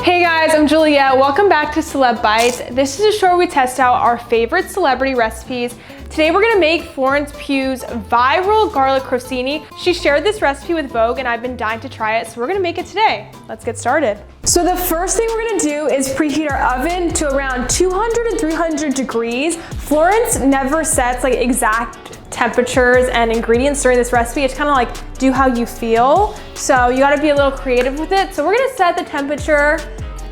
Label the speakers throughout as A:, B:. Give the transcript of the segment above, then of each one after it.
A: Hey guys, I'm Juliette. Welcome back to Celeb Bites. This is a show where we test out our favorite celebrity recipes. Today we're gonna make Florence Pugh's viral garlic crostini. She shared this recipe with Vogue and I've been dying to try it, so we're gonna make it today. Let's get started. So the first thing we're gonna do is preheat our oven to around 200 and 300 degrees. Florence never sets like exact temperatures and ingredients during this recipe. It's kind of like do how you feel. So you gotta be a little creative with it. So we're gonna set the temperature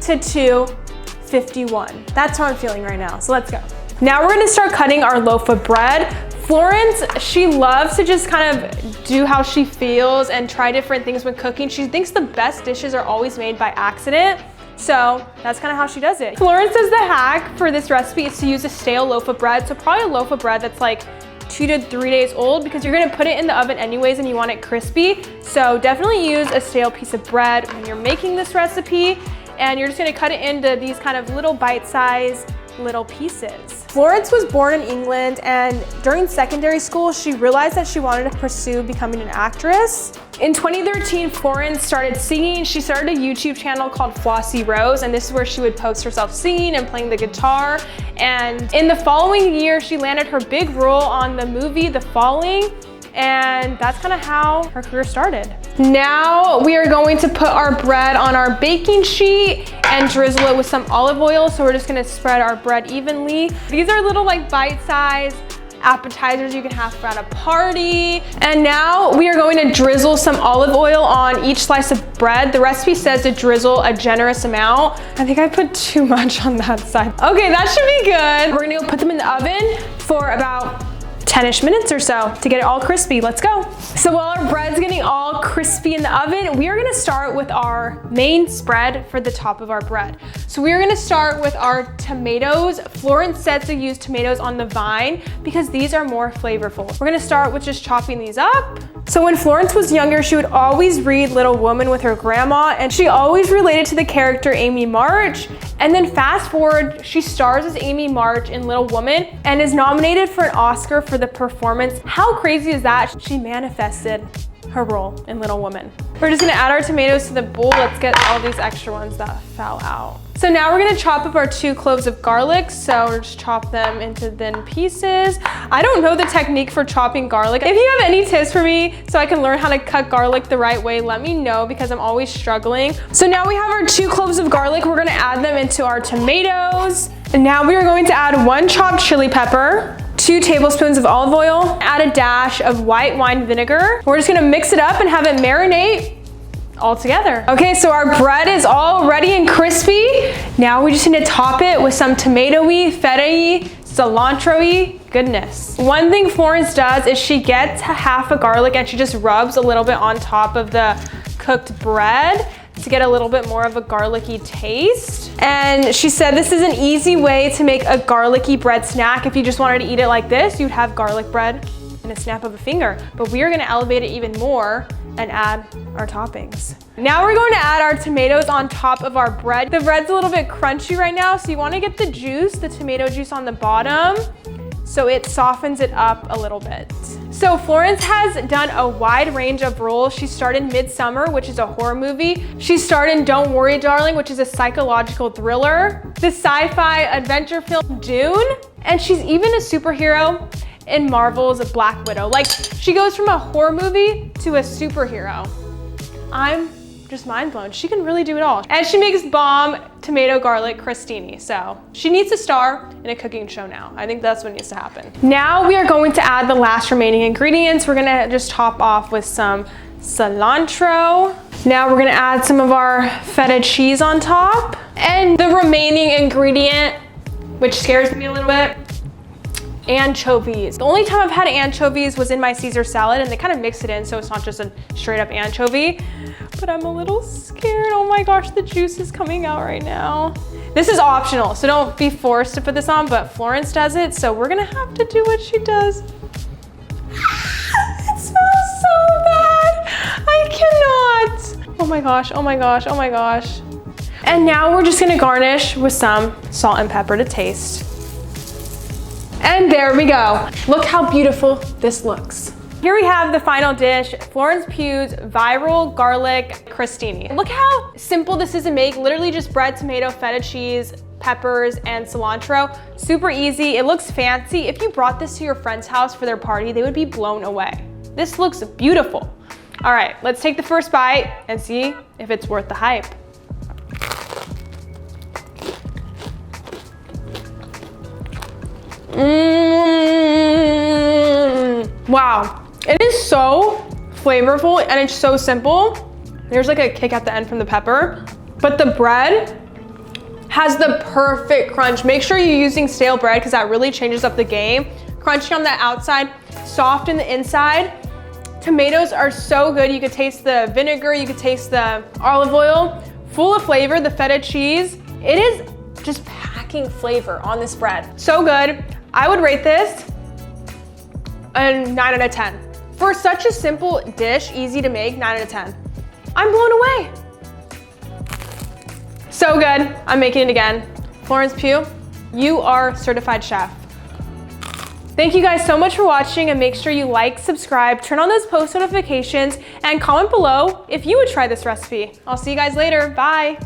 A: to 251. That's how I'm feeling right now, so let's go. Now we're gonna start cutting our loaf of bread. Florence, she loves to just kind of do how she feels and try different things when cooking. She thinks the best dishes are always made by accident. So that's kind of how she does it. Florence says the hack for this recipe is to use a stale loaf of bread. So probably a loaf of bread that's like 2 to 3 days old because you're gonna put it in the oven anyways and you want it crispy. So definitely use a stale piece of bread when you're making this recipe, and you're just gonna cut it into these kind of little bite-sized little pieces. Florence was born in England, and during secondary school, she realized that she wanted to pursue becoming an actress. In 2013, Florence started singing. She started a YouTube channel called Flossie Rose, and this is where she would post herself singing and playing the guitar. And in the following year, she landed her big role on the movie The Falling, and that's kind of how her career started. Now we are going to put our bread on our baking sheet and drizzle it with some olive oil. So we're just gonna spread our bread evenly. These are little like bite-sized appetizers you can have at a party. And now we are going to drizzle some olive oil on each slice of bread. The recipe says to drizzle a generous amount. I think I put too much on that side. Okay, that should be good. We're gonna go put them in the oven for about 10-ish minutes or so to get it all crispy. Let's go. So while our bread's getting all crispy in the oven, we are gonna start with our main spread for the top of our bread. So we are gonna start with our tomatoes. Florence said to use tomatoes on the vine because these are more flavorful. We're gonna start with just chopping these up. So when Florence was younger, she would always read Little Woman with her grandma, and she always related to the character Amy March. And then fast forward, she stars as Amy March in Little Woman and is nominated for an Oscar for the performance. How crazy is that? She manifested her role in Little Woman. We're just gonna add our tomatoes to the bowl. Let's get all these extra ones that fell out. So now we're gonna chop up our 2 cloves of garlic. So we're just chop them into thin pieces. I don't know the technique for chopping garlic. If you have any tips for me so I can learn how to cut garlic the right way, let me know because I'm always struggling. So now we have our 2 cloves of garlic. We're gonna add them into our tomatoes. And now we are going to add 1 chopped chili pepper, 2 tablespoons of olive oil, add a dash of white wine vinegar. We're just gonna mix it up and have it marinate all together. Okay, so our bread is all ready and crispy. Now we just need to top it with some tomatoey, feta-y, cilantro-y goodness. One thing Florence does is she gets half a garlic and she just rubs a little bit on top of the cooked bread to get a little bit more of a garlicky taste. And she said this is an easy way to make a garlicky bread snack. If you just wanted to eat it like this, you'd have garlic bread in a snap of a finger. But we are gonna elevate it even more and add our toppings. Now we're going to add our tomatoes on top of our bread. The bread's a little bit crunchy right now, so you wanna get the juice, the tomato juice on the bottom, so it softens it up a little bit. So Florence has done a wide range of roles. She starred in Midsummer, which is a horror movie. She starred in Don't Worry Darling, which is a psychological thriller, the sci-fi adventure film Dune, and she's even a superhero in Marvel's Black Widow. Like, she goes from a horror movie to a superhero. I'm just mind blown. She can really do it all. And she makes bomb tomato garlic crostini. So she needs to star in a cooking show now. I think that's what needs to happen. Now we are going to add the last remaining ingredients. We're gonna just top off with some cilantro. Now we're gonna add some of our feta cheese on top. And the remaining ingredient, which scares me a little bit, anchovies. The only time I've had anchovies was in my Caesar salad, and they kind of mix it in so it's not just a straight up anchovy, but I'm a little scared. Oh my gosh, the juice is coming out right now. This is optional, so don't be forced to put this on, but Florence does it, so we're gonna have to do what she does. It smells so bad. I cannot. Oh my gosh, oh my gosh, oh my gosh. And now we're just gonna garnish with some salt and pepper to taste. And there we go. Look how beautiful this looks. Here we have the final dish, Florence Pugh's viral garlic crostini. Look how simple this is to make. Literally just bread, tomato, feta cheese, peppers, and cilantro. Super easy. It looks fancy. If you brought this to your friend's house for their party, they would be blown away. This looks beautiful. All right, let's take the first bite and see if it's worth the hype. Wow, it is so flavorful and it's so simple. There's like a kick at the end from the pepper, but the bread has the perfect crunch. Make sure you're using stale bread because that really changes up the game. Crunchy on the outside, soft in the inside. Tomatoes are so good. You could taste the vinegar, you could taste the olive oil, full of flavor, the feta cheese. It is just packing flavor on this bread. So good. I would rate this a 9 out of 10. For such a simple dish, easy to make, 9 out of 10. I'm blown away. So good, I'm making it again. Florence Pugh, you are certified chef. Thank you guys so much for watching, and make sure you like, subscribe, turn on those post notifications, and comment below if you would try this recipe. I'll see you guys later, bye.